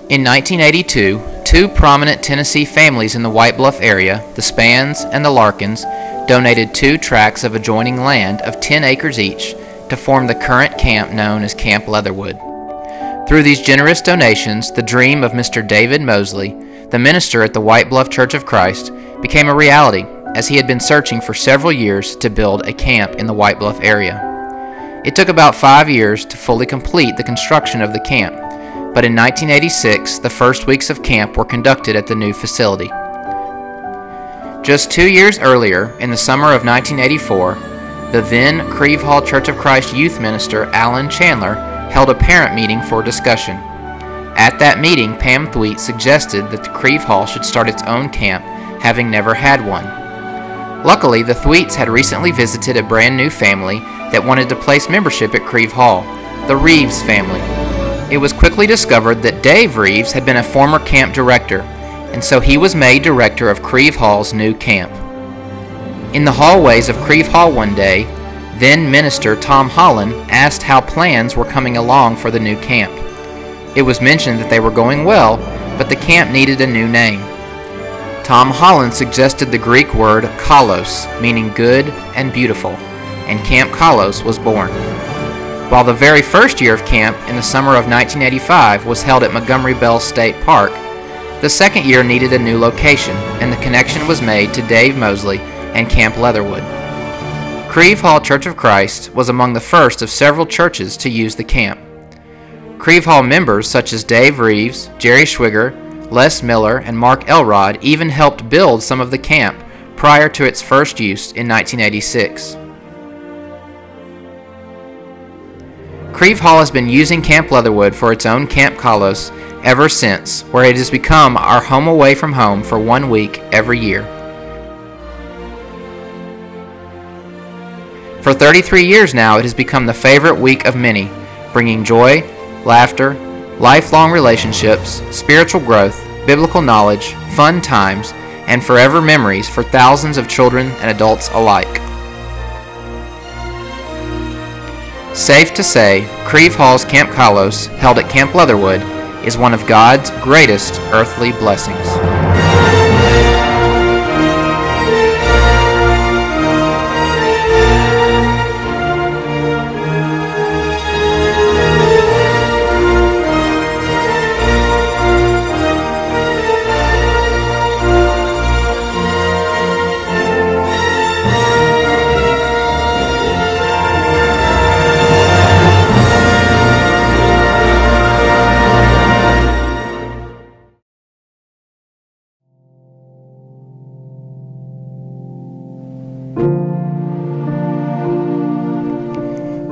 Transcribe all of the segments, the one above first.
In 1982, two prominent Tennessee families in the White Bluff area, the Spans and the Larkins, donated 2 tracts of adjoining land of 10 acres each to form the current camp known as Camp Leatherwood. Through these generous donations, the dream of Mr. David Mosley, the minister at the White Bluff Church of Christ, became a reality, as he had been searching for several years to build a camp in the White Bluff area. It took about 5 years to fully complete the construction of the camp, but in 1986, the first weeks of camp were conducted at the new facility. Just 2 years earlier, in the summer of 1984, the then Crieve Hall Church of Christ youth minister Alan Chandler held a parent meeting for discussion. At that meeting, Pam Thweatt suggested that the Crieve Hall should start its own camp, having never had one. Luckily, the Thweatts had recently visited a brand new family that wanted to place membership at Crieve Hall, the Reeves family. It was quickly discovered that Dave Reeves had been a former camp director, and so he was made director of Crieve Hall's new camp. In the hallways of Crieve Hall one day, then minister Tom Holland asked how plans were coming along for the new camp. It was mentioned that they were going well, but the camp needed a new name. Tom Holland suggested the Greek word kalos, meaning good and beautiful, and Camp Kalos was born. While the very first year of camp in the summer of 1985 was held at Montgomery Bell State Park, the second year needed a new location, and the connection was made to Dave Mosley and Camp Leatherwood. Crieve Hall Church of Christ was among the first of several churches to use the camp. Crieve Hall members such as Dave Reeves, Jerry Schwigger, Les Miller, and Mark Elrod even helped build some of the camp prior to its first use in 1986. Crieve Hall has been using Camp Leatherwood for its own Camp Kalos ever since, where it has become our home away from home for 1 week every year. For 33 years now, it has become the favorite week of many, bringing joy, laughter, lifelong relationships, spiritual growth, biblical knowledge, fun times, and forever memories for thousands of children and adults alike. Safe to say, Crieve Hall's Camp Kalos, held at Camp Leatherwood, is one of God's greatest earthly blessings.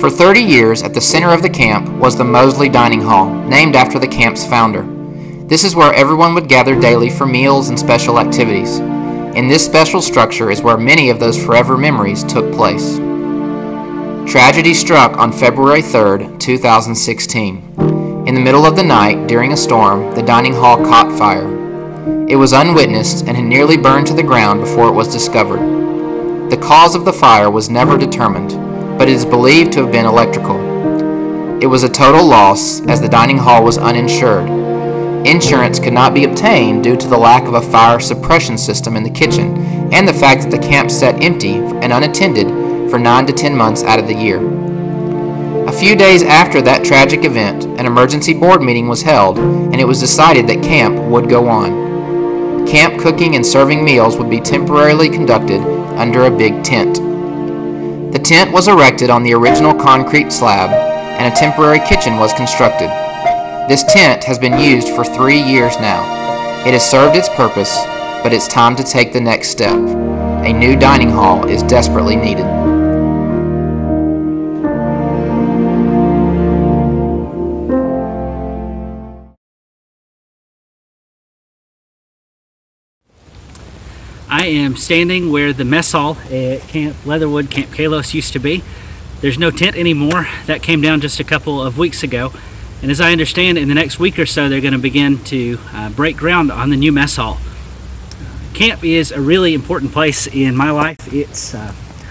For 30 years, at the center of the camp was the Mosley Dining Hall, named after the camp's founder. This is where everyone would gather daily for meals and special activities. In this special structure is where many of those forever memories took place. Tragedy struck on February 3, 2016. In the middle of the night, during a storm, the dining hall caught fire. It was unwitnessed and had nearly burned to the ground before it was discovered. The cause of the fire was never determined, but it is believed to have been electrical. It was a total loss, as the dining hall was uninsured. Insurance could not be obtained due to the lack of a fire suppression system in the kitchen and the fact that the camp sat empty and unattended for 9 to 10 months out of the year. A few days after that tragic event, an emergency board meeting was held, and it was decided that camp would go on. Camp cooking and serving meals would be temporarily conducted under a big tent. The tent was erected on the original concrete slab, and a temporary kitchen was constructed. This tent has been used for 3 years now. It has served its purpose, but it's time to take the next step. A new dining hall is desperately needed. I am standing where the mess hall at Camp Leatherwood, Camp Kalos used to be. There's no tent anymore. That came down just a couple of weeks ago. And as I understand, in the next week or so, they're going to begin to break ground on the new mess hall. Camp is a really important place in my life. It's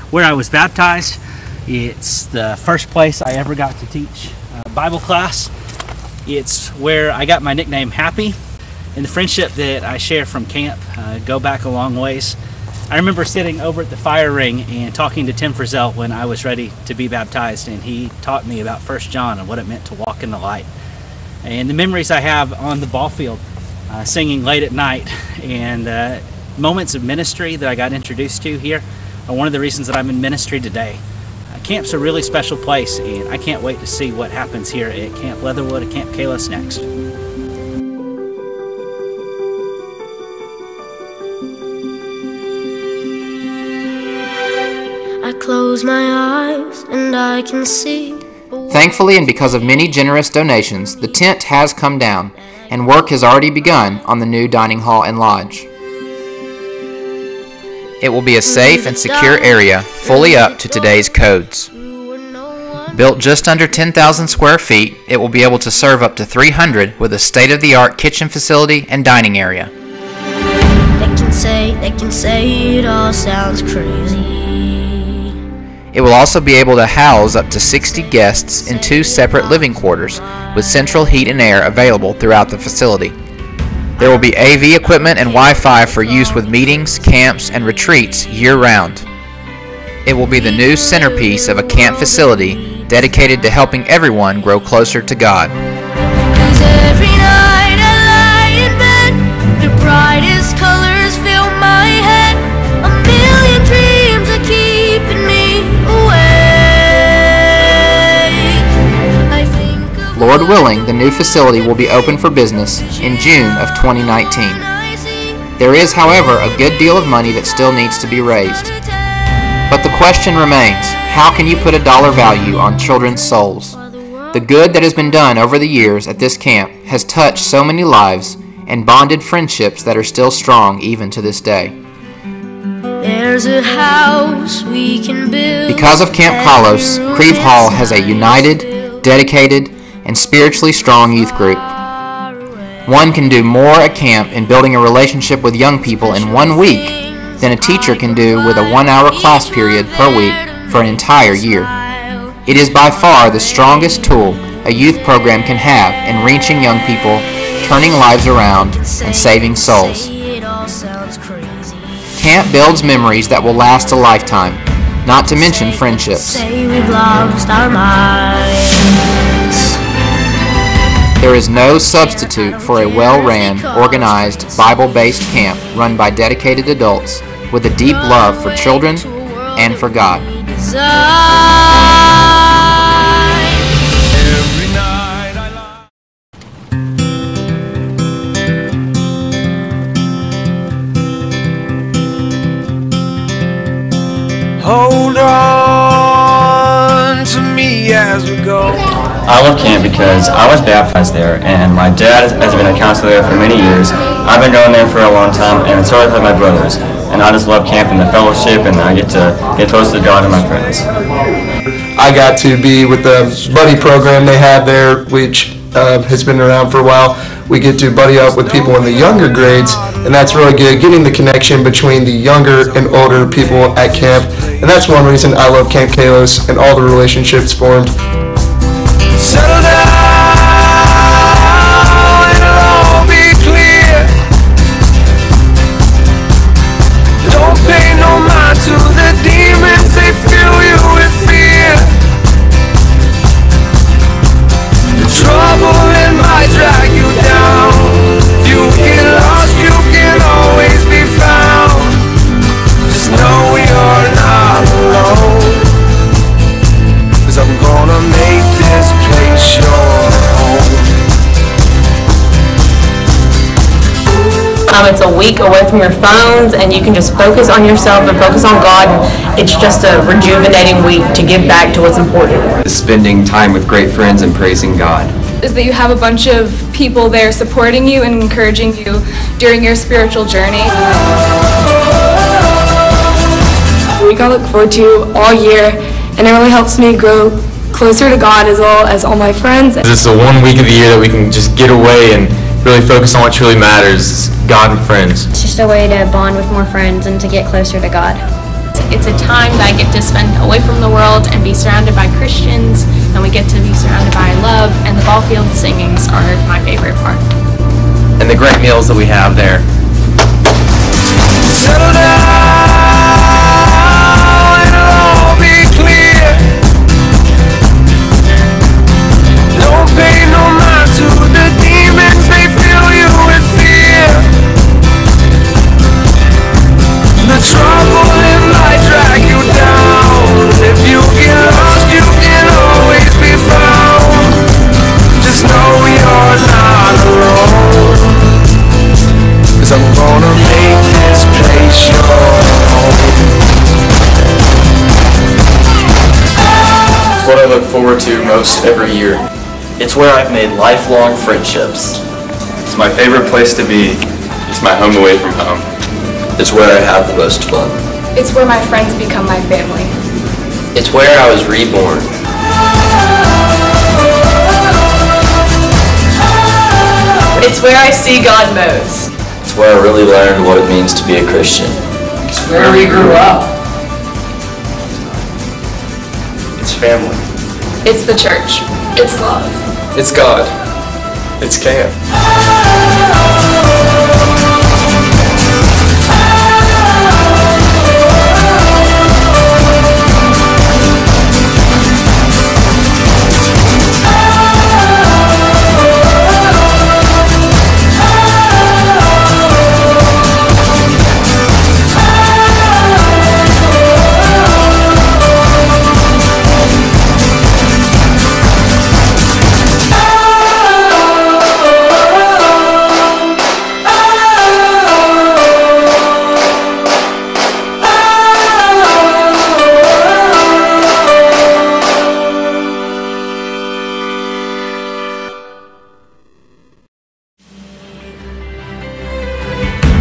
where I was baptized. It's the first place I ever got to teach Bible class. It's where I got my nickname Happy, and the friendship that I share from camp go back a long ways. I remember sitting over at the fire ring and talking to Tim Frizzell when I was ready to be baptized, and he taught me about 1 John and what it meant to walk in the light. And the memories I have on the ball field, singing late at night, and moments of ministry that I got introduced to here are one of the reasons that I'm in ministry today. Camp's a really special place, and I can't wait to see what happens here at Camp Leatherwood and Camp Kalos next. I close my eyes and I can see. Thankfully, and because of many generous donations, the tent has come down, and work has already begun on the new dining hall and lodge. It will be a safe and secure area, fully up to today's codes. Built just under 10,000 square feet, it will be able to serve up to 300 with a state-of-the-art kitchen facility and dining area. They can say it all sounds crazy. It will also be able to house up to 60 guests in 2 separate living quarters, with central heat and air available throughout the facility. There will be AV equipment and Wi-Fi for use with meetings, camps, and retreats year-round. It will be the new centerpiece of a camp facility dedicated to helping everyone grow closer to God. 'Cause every night I lie in bed, the brightest colors fill my head. A million dreams are keeping me awake. I think of Lord willing, the new facility will be open for business in June of 2019. There is, however, a good deal of money that still needs to be raised. But the question remains, how can you put a dollar value on children's souls? The good that has been done over the years at this camp has touched so many lives and bonded friendships that are still strong even to this day. there's a house we can build. Because of Camp Kalos, Crieve Hall has a united, dedicated, and spiritually strong youth group. One can do more at camp in building a relationship with young people in 1 week than a teacher can do with a 1-hour class period per week for an entire year. It is by far the strongest tool a youth program can have in reaching young people, turning lives around, and saving souls. Camp builds memories that will last a lifetime, not to mention friendships. There is no substitute for a well-ran, organized, Bible-based camp run by dedicated adults with a deep love for children and for God. Hold on to me as we go. I love camp because I was baptized there, and my dad has been a counselor there for many years. I've been going there for a long time, and so have my brothers. And I just love camp and the fellowship, and I get to get close to God and my friends. I got to be with the buddy program they have there, which has been around for a while. We get to buddy up with people in the younger grades, and that's really good, getting the connection between the younger and older people at camp. And that's one reason I love Camp Kalos and all the relationships formed. Settle down, it'll all be clear. Don't pay no mind to the demons, they fill you with fear. The trouble it might drag you down. You get lost, you can always be found. Just know you're not alone, 'cause I'm gonna make this place your home. It's a week away from your phones, and you can just focus on yourself and focus on God. It's just a rejuvenating week to give back to what's important. Spending time with great friends and praising God. Is that you have a bunch of people there supporting you and encouraging you during your spiritual journey. Week I look forward to all year, and it really helps me grow closer to God as well as all my friends. It's the 1 week of the year that we can just get away and really focus on what truly matters, God and friends. It's just a way to bond with more friends and to get closer to God. It's a time that I get to spend away from the world and be surrounded by Christians and we get to be surrounded by love, and the ball field singings are my favorite part. And the great meals that we have there. Settle down, it'll all be clear. Don't pay no mind to the demons, they fill you with fear. The trouble in life drag you down. If you get lost, you can always be found. Just know you're not alone, 'cause I'm gonna make this place your home. It's what I look forward to most every year. It's where I've made lifelong friendships. It's my favorite place to be. It's my home away from home. It's where I have the most fun. It's where my friends become my family. It's where I was reborn. It's where I see God most. It's where I really learned what it means to be a Christian. It's where we grew up. It's family. It's the church. It's love. It's God. It's camp.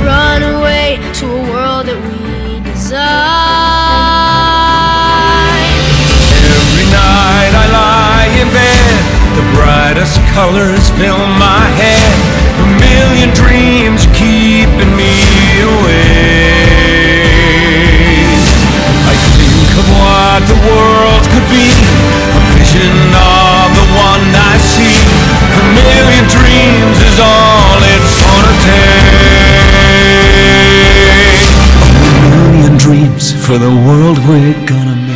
Run away to a world that we design. Every night I lie in bed, the brightest colors fill my head. A million dreams keeping me awake. I think of what the world could be, a vision of the one I see. A million dreams is all it's gonna take. A million dreams for the world we're gonna make.